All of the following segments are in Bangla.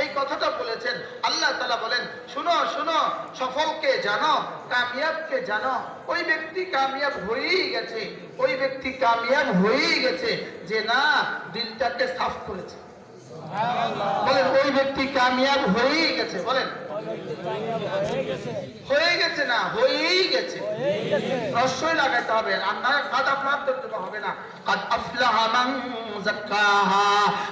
এই কথাটা বলেছেন আল্লাহ তাআলা বলেন, শুনো শুনো, সফলকে জানো, কামিয়াবকে জানো। ওই ব্যক্তি কামিয়াব হয়েই গেছে, ওই ব্যক্তি কামিয়াব হয়েই গেছে যে না দিলটাকে সাফ করেছে। বলেন ওই ব্যক্তি কামিয়াব হয়েই গেছে। বলেন হয়ে গেছে না হয়েই গেছে। অবশ্যই লাগাতে হবে, আপনার কাদ আপনার তর্জমা হবে না। কাদ আফলাহা মান যাক্কাহা।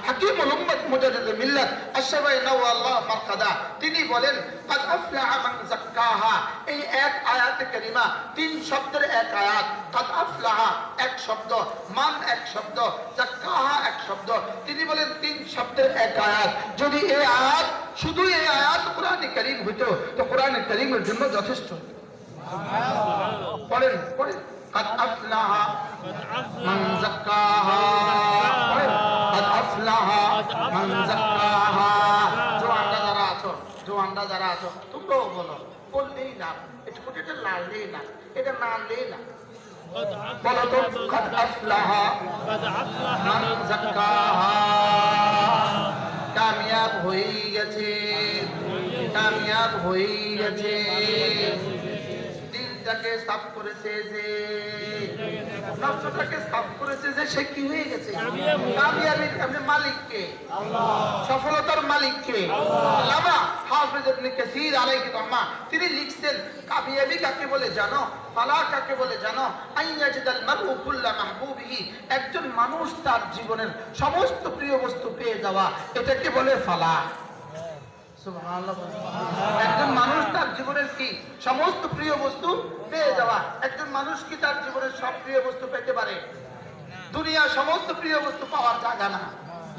হাকিমুল উম্মাত মুজাদ্দিদুল মিল্লাত আশ-শাফাঈ নাওয়াল্লাহ ফারকাদা তিনি বলেন কাদ আফলাহা মান যাক্কাহা। এই এক আয়াতে কারিমা, তিন শব্দের এক আয়াত। কাদ আফলাহা এক শব্দ, মান এক শব্দ, যাক্কাহা এক শব্দ। তিনি বলেন তিন শব্দের এক আয়াত। যদি এই আয়াত, শুধু এই আয়াত কোরআনে কারীম হইতো তো কোরআনে কারীমের জন্য যথেষ্ট। পড়েন পড়েন, قد أفلح من زكاها، قد أفلح من زكاها। জওয়ানরা যারা আছো তোমরাও বলো, বললেই না, এটা লাড়লেই না, এটা নাড়লেই না। বলো তো قد أفلح من زكاها। কামিয়াব হয়ে গেছে, কামিয়াব হয়ে গেছে। দিলটাকে সাফ করেছে যে, নফসটাকে সাফ করেছে যে, সে কি হয়ে গেছে? কামিয়াবির মালিককে, সফলতার মালিককে আল্লামা হাফিজ ইবনে কাসির আলাইহি রাহমাহ তিনি লিখছেন কামিয়াবি কাকে বলে জানো, ফালাহ কাকে বলে জানো? আইয়াজিদাল মারউ কুল্লা মাহবুবিহি। একজন মানুষ তার জীবনের সমস্ত প্রিয় বস্তু পেয়ে যাওয়া, এটাকে বলে ফালাহ। সুবহানাল্লাহ। একজন মানুষ তার জীবনের কি সমস্ত প্রিয় বস্তু পেয়ে যাওয়া। একজন মানুষ কি তার জীবনের সব প্রিয় বস্তু পেতে পারে? দুনিয়ার সমস্ত প্রিয় বস্তু পাওয়ার জায়গা না,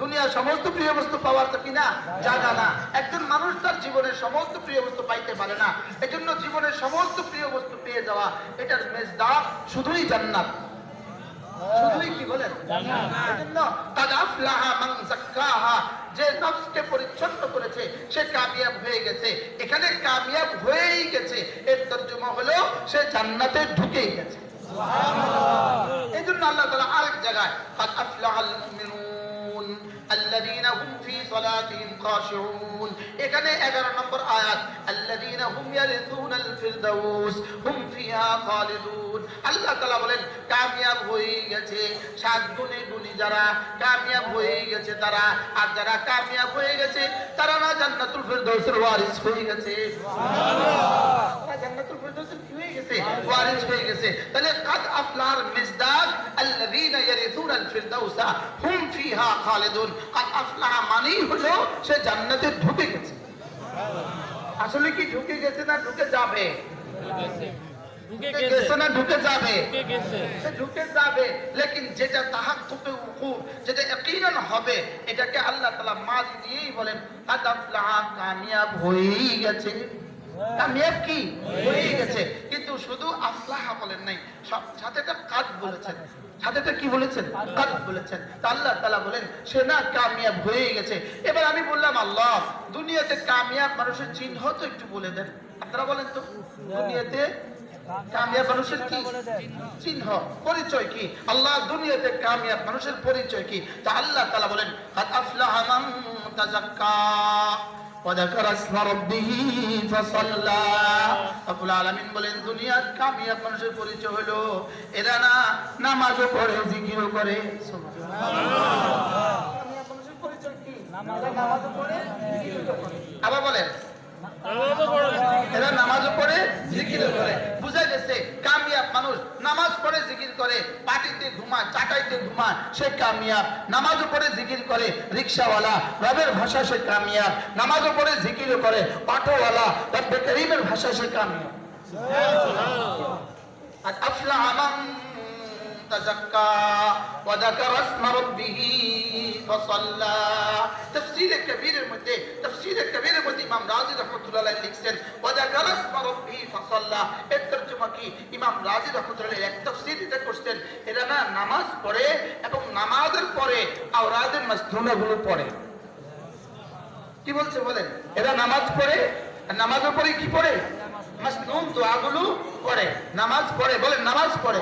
দুনিয়ার সমস্ত প্রিয় বস্তু পাওয়ার তো কিনা জায়গা না। একজন মানুষ তার জীবনের সমস্ত প্রিয় বস্তু পাইতে পারে না। এজন্য জীবনের সমস্ত প্রিয় বস্তু পেয়ে যাওয়া, এটার মেজদাক শুধুই জান্নাত, শুধুই কি বলেন জান্নাত। এজন্য কাদ আফলাহা মান যাক্কাহা, যে নফসকে পরিচ্ছন্ন করেছে সে কামিয়াব হয়ে গেছে। এখানে কামিয়াব হয়েই গেছে এর তরজমা হলো সে জান্নাতে ঢুকেই গেছে। সুবহানাল্লাহ। এজন্য আল্লাহ তাআলা আরেক জায়গায় কাদ আফলাহাল মুমিনুন আল্লাযীনা হুম ফি সালাতিহিম খাশিউন, এখানে 11 নম্বর আয়াত, আল্লাযীনা হুম ইয়ারিসুনাল ফিরদাউস হুম ফিহা খালিদুন। আল্লাহ তাআলা বলেন কামিয়াব হয়ে গেছে 7 গুণে গুণী যারা, কামিয়াব হয়ে গেছে তারা। আর যারা কামিয়াব হয়ে গেছে তারা না জান্নাতুল ফিরদাউসের ওয়ারিস হয়ে গেছে। সুবহানাল্লাহ। তারা জান্নাতুল ফিরদাউসের কি হয়ে গেছে? ওয়ারিস হয়ে গেছে। তাহলে কাদ আফলাহার মিজদাক আল্লাযীনা ইয়ারিসুনাল ফিরদাউসা হুম ফিহা খালিদুন। কাদ আফলাহা মানেই হলো সে জান্নাতে ঢুকে গেছে। আসলে কি ঢুকে গেছে না ঢুকে যাবে? ঢুকে গেছে না ঢুকে যাবে? ঢুকে যাবে। লেকিন যেটা তাহাক্কুকে উকুব, যেটা ইয়াকিনান হবে, এটাকে আল্লাহ তাআলা মাজি দিয়েই বলেন কাদ আফলাহা, কামিয়াব হয়েই গেছে। কামিয়াব কি হয়ে গেছে। কিন্তু শুধু আফলাহা বলেন নাই, সাথে একটা কাদ বলেছেন, সাথে একটা কি বলেছেন? কাদ বলেছেন। তা আল্লাহ তাআলা বলেন সে না কামিয়াব হয়ে গেছে। এবার আমি বললাম আল্লাহ দুনিয়াতে কামিয়াব মানুষের চিহ্ন তো একটু বলে দেন। আপনারা বলেন তো দুনিয়াতে কামিয়াব মানুষের কি চিহ্ন, পরিচয় কি? আল্লাহ দুনিয়াতে কামিয়াব মানুষের পরিচয় কি? তা আল্লাহ তাআলা বলেন কাদ আফলাহা মান তাযাক্কা ওয়া যাকারা ইসমা রাব্বিহি ফাসাল্লা। রব্বুল আলামিন বলেন দুনিয়ার কামিয়াব মানুষের পরিচয় হলো এরা না নামাজও পড়ে, জিকিরও করে। সুবহানাল্লাহ। কামিয়াব মানুষের পরিচয় কি? নামাজও পড়ে, জিকিরও করে। আবার বলেন এরা নামাজও পড়ে, জিকিরও করে। বুঝা গেছে কামিয়াব মানুষ নামাজ পড়ে, জিকির করে, পাটিতে ঘুমায়, চাটাইতে ঘুমায়, সে কামিয়াব। নামাজও পড়ে, জিকির করে, রিকশাওয়ালা, রবের ভাষা সে কামিয়াব। নামাজও পড়ে, জিকিরও করে, অটোওয়ালা, রব্বে কারীমের ভাষা সে কামিয়াব। আর আফলাহা মান তাযাক্কা ওয়া যাকারা ইসমা রাব্বিহি ফাসাল্লা। তাফসীরে কবীরের মধ্যে ইমাম রাজি রাহমাতুল্লাহ আলাইহি লিখছেন ওয়া যাকারা ইসমা রাব্বিহি ফাসাল্লা। এর তরজমা কি? ইমাম রাজি রাহমাতুল্লাহ আলাইহি এক তাফসীর এটা করছেন এরা না নামাজ পড়ে এবং নামাজের পরে আওরাদের মাসনুনাগুলো পড়ে। কি বলছে বলেন? এরা নামাজ পড়ে, আর নামাজের পরে কি পড়ে? মাসনুন দোয়াগুলো পড়ে। নামাজ পড়ে, বলেন নামাজ পড়ে।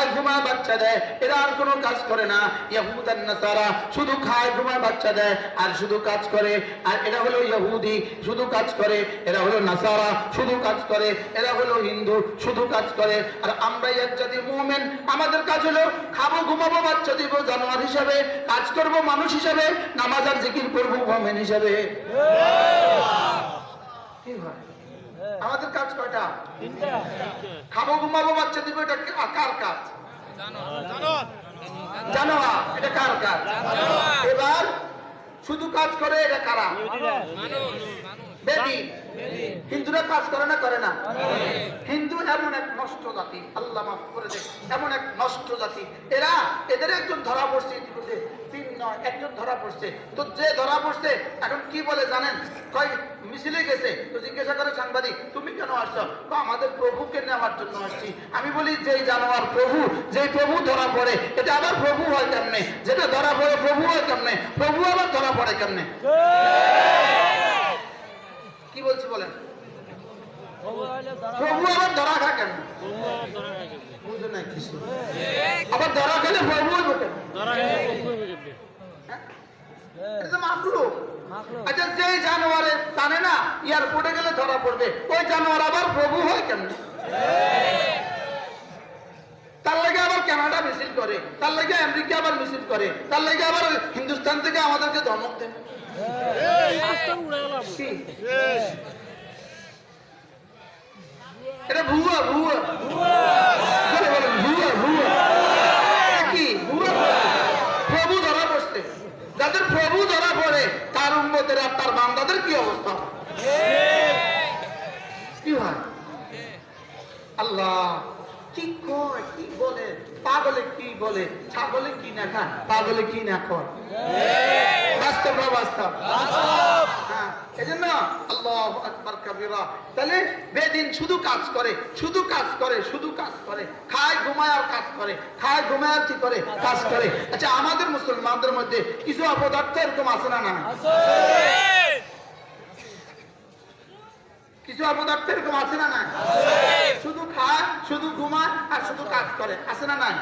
খায় ঘুমায় বাচ্চা দেয়, এরা আর কোনো কাজ করে না। ইহুদ আর নাসারা শুধু খায় ঘুমায় বাচ্চা দেয় আর শুধু কাজ করে। আর এরা হলো ইহুদি, শুধু কাজ করে। এরা হলো নাসারা, শুধু কাজ করে। এরা হলো হিন্দু, শুধু কাজ করে। আর আমরা এক জাতি মুমিন, আমাদের কাজ হলো খাবো ঘুমাবো বাচ্চা দিব জানোয়ার হিসাবে, কাজ করব মানুষ হিসাবে, নামাজ আর জিকির করবো মুমিন হিসাবে। কি হয় আমাদের কাজ কয়টা? খাবো ঘুমাবো বাচ্চা দিব, এটা কার কাজ? জানোয়ার। এটা কার কাজ? এবার শুধু কাজ করে, এটা কারা? বেদি। হিন্দুরা কাজ করে না করে না? হিন্দু এমন এক নষ্ট জাতি, আল্লাহ মাফ করে দেয়, এমন এক নষ্ট জাতি। এরা এদের একজন ধরা পড়ছে, ইতিমধ্যে 3 নয় একজন ধরা পড়ছে। তো যে ধরা পড়ছে এখন কি বলে জানেন? কয় মিছিলে গেছে, তো জিজ্ঞাসা করে সাংবাদিক তুমি কেন আসছো? আমাদের প্রভুকে নেওয়ার জন্য আসছি। আমি বলি যেই জানোয়ার প্রভু, যেই প্রভু ধরা পড়ে এটা আবার প্রভু হয় কেমনে? যেটা ধরা পড়ে প্রভু হয় কেমনে? প্রভু আবার ধরা পড়ে কেমনে? কি বলছি বলেন? প্রভু আবার ধরা খায় কেন? বুঝে নাই কিছু। আবার ধরা খেলে প্রভু হইব কেন? এটা মাখলুক। আচ্ছা যেই জানোয়ারে জানে না এয়ারপোর্টে গেলে ধরা পড়বে, ওই জানোয়ার আবার প্রভু হয় কেন? তার লাগে আবার কানাডা মিছিল করে, তার লাগে আমেরিকা আবার মিছিল করে, তার লাগে আবার হিন্দুস্তান থেকে আমাদেরকে ধমক দেয়। এটা ভুয়া ভুয়া ভুয়া ভুয়া কি ভুয়া? প্রভু ধরা পড়ছে, যাদের প্রভু ধরা পড়ে তার উম্মতের আর তার বান্দাদের কি অবস্থা? কি হয়? আল্লাহ কি কয়, কি বলে? পাগলে কি বলে, ছাগলে কি না খায়, পাগলে কি না কর। বাস্তব না বাস্তব? হ্যাঁ, এজন্য আল্লাহু আকবার কাবীরা। তাহলে বেদিন শুধু কাজ করে, শুধু কাজ করে, শুধু কাজ করে, খায় ঘুমায় আর কাজ করে, খায় ঘুমায় আর কি করে? কাজ করে। আচ্ছা আমাদের মুসলমানদের মধ্যে কিছু অপদার্থ এরকম আছে না? না কিছু অপদার্থ এরকম আছে না? না শুধু খায়, শুধু ঘুমায় আর শুধু কাজ করে, আছে না? নাই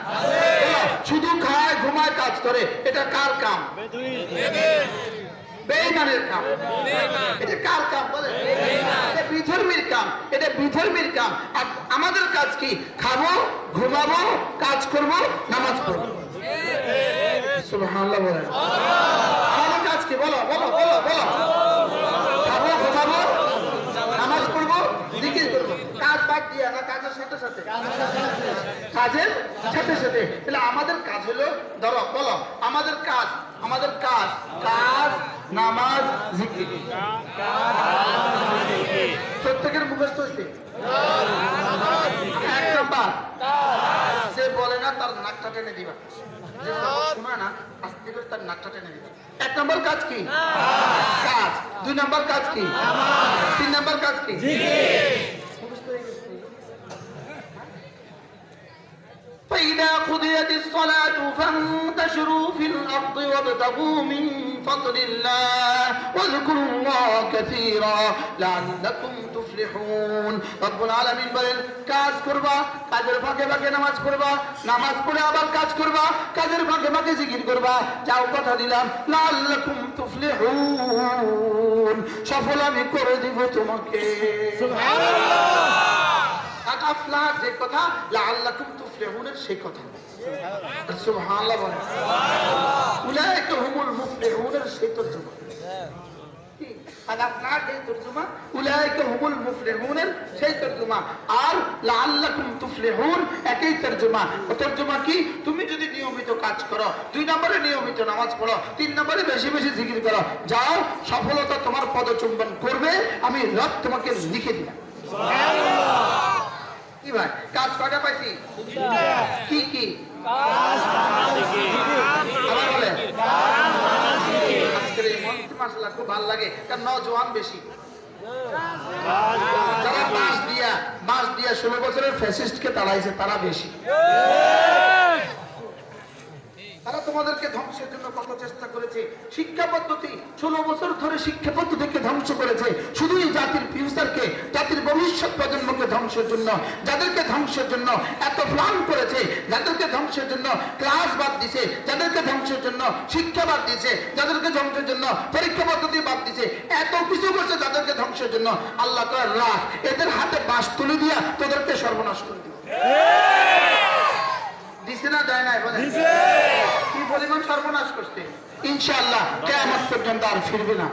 শুধু খায় ঘুমায় কাজ করে, এটা কার কাম? বেঈমানের কাম। এটা কার কাম বলে? এটা বিধর্মীর কাম, এটা বিধর্মীর কাম। আর আমাদের কাজ কি? খাবো ঘুমাবো কাজ করব নামাজ পড়বো। সুবহানাল্লাহ বলেন। আমাদের কাজ কি? বলো বলো বলো বলো। খাবো ঘুমাবো নামাজ পড়বো জিকির করবো। কাজ বাদ দিয়া না, কাজের সাথে সাথে, কাজের সাথে সাথে। তাহলে আমাদের কাজ হলো, ধরো বলো আমাদের কাজ, আমাদের কাজ কাজ নামাজ জিকির। প্রত্যেকের মুখস্থ হইছে। 1 নাম্বার সে বলে না তার নাকটা টেনে দিবা, যে শোনা না আস্তে করে তার নাকটা টেনে দিবা। 1 নাম্বার কাজ কি? কাজ। 2 নাম্বার কাজ কি? 3 নাম্বার কাজ কি? فإذا قضيت الصلاة فانتشروا في الأرض وابتغوا من فضل الله واذكروا الله كثيرا لعلكم تفلحون। رب العالمين বলেন কাজ করবা, কাজের ফাঁকে ফাঁকে নামাজ পড়বা, নামাজ পড়ে আবার কাজ করবা, কাজের ফাঁকে ফাঁকে জিকির করবা। যাও কথা দিলাম লাআল্লাকুম তুফলিহুন, সফল আমি করে দিব তোমাকে। সুবহানাল্লাহ। আফলাহ যে কথা, লাআল্লাকুম তুফলিহুনের সেই কথা। সুবহানাল্লাহ বলেন। উলাইকা হুমুল মুফলিহুনের সেই তরজমা। আফলাহ যে তরজমা, উলাইকা হুমুল মুফলিহুনের সেই তরজমা। আর লাআল্লাকুম তুফলিহুন একই তরজমা। ও তরজমা কি? তুমি যদি নিয়মিত কাজ করো, 2 নম্বরে নিয়মিত নামাজ পড়ো, 3 নম্বরে বেশি বেশি জিকির করো, যাও সফলতা তোমার পদচুম্বন করবে, আমি রব তোমাকে লিখে দিলাম। সুবহানাল্লাহ। কি ভাই কাজ কয়টা পাইছি? কি কি কাজ? আবার বলেন। আজকের এই মন্ত্রী মাশাআল্লাহ খুব ভালো লাগে, কারণ নওজোয়ান বেশি। যারা মাস দিয়া 16 বছরের ফ্যাসিস্টকে তাড়াইছে তারা বেশি। তারা তোমাদেরকে ধ্বংসের জন্য কত চেষ্টা করেছে। শিক্ষা পদ্ধতি 16 বছর ধরে শিক্ষা পদ্ধতিকে ধ্বংস করেছে, শুধুই জাতির ফিউচারকে, জাতির ভবিষ্যৎ প্রজন্মকে ধ্বংসের জন্য, যাদেরকে ধ্বংসের জন্য এত প্ল্যান করেছে, যাদেরকে ধ্বংসের জন্য ক্লাস বাদ দিছে, যাদেরকে ধ্বংসের জন্য শিক্ষা বাদ দিছে, যাদেরকে ধ্বংসের জন্য পরীক্ষা পদ্ধতি বাদ দিছে, এত কিছু করছে যাদেরকে ধ্বংসের জন্য, আল্লাহ কয় রাখ, এদের হাতে বাঁশ তুলে দিয়া তোদেরকে সর্বনাশ করে দিব। দিছে না দেয় না? কি পরিমাণ সর্বনাশ করছে। ইনশাআল্লাহ কিয়ামত পর্যন্ত আর ফিরবে না।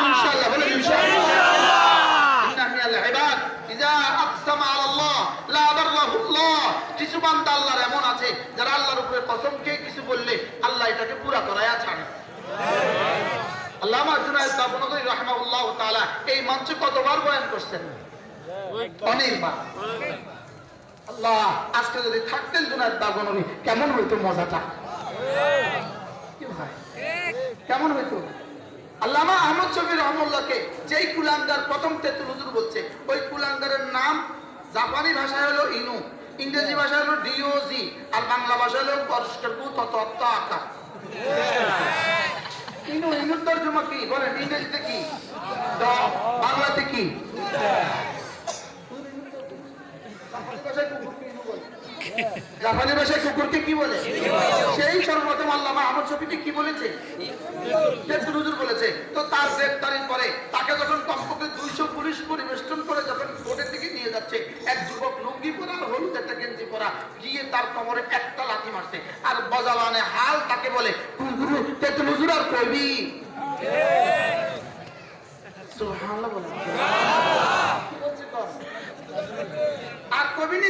ইনশাআল্লাহ বলে ইনশাআল্লাহ। ইন্না মিনাল ইবাদ ইযা আকসামা আলাল্লাহ লা বাররাহুল্লাহ। কিছু বান্দা আল্লাহর এমন আছে যারা আল্লাহর উপরে কসম খেয়ে কিছু বললে আল্লাহ এটাকে পুরা করায়া ছাড়ে। আল্লামা জুনায়েদ বাবনগরী রাহিমাহুল্লাহ তাআলা এই মঞ্চে কতবার বয়ান করছেন? অনেকবার। আল্লাহ আজকে যদি থাকতেন জুনায়েদ বাবনগরী কেমন হইতো মজাটা, কি ভাই কেমন হইতো? আল্লামা আহমদ শফি রহমাতুল্লাহকে যেই কুলাঙ্গার প্রথম তেতুল হুজুর বলছে, ওই কুলাঙ্গারের নাম জাপানি ভাষায় হলো ইনু, ইংরেজি ভাষায় হলো ডিওজি, আর বাংলা ভাষায় হলো পরস্কু তত্ত্ব আকা। ইনু, ইনুর তর্জমা কি বলেন? ইংরেজিতে কি? বাংলাতে কি? জাপানি ভাষায় কুকুরকে কি বলে? সেই সর্বপ্রথম আল্লামা আহমদ শফিকে কি বলেছে? তেতুল হুজুর বলেছে। তো তার গ্রেফতারির পরে তাকে যখন কমপক্ষে 200 পুলিশ পরিবেষ্টন করে যখন কোর্টের দিকে নিয়ে যাচ্ছে, এক যুবক লুঙ্গি পরা আর হলুদ একটা গেঞ্জি পরা গিয়ে তার কোমরে একটা লাথি মারছে, আর বজালানে হাল তাকে বলে গুরু তেতুল হুজুর আর কবি সুবহানাল্লাহ বলে আর কবি নি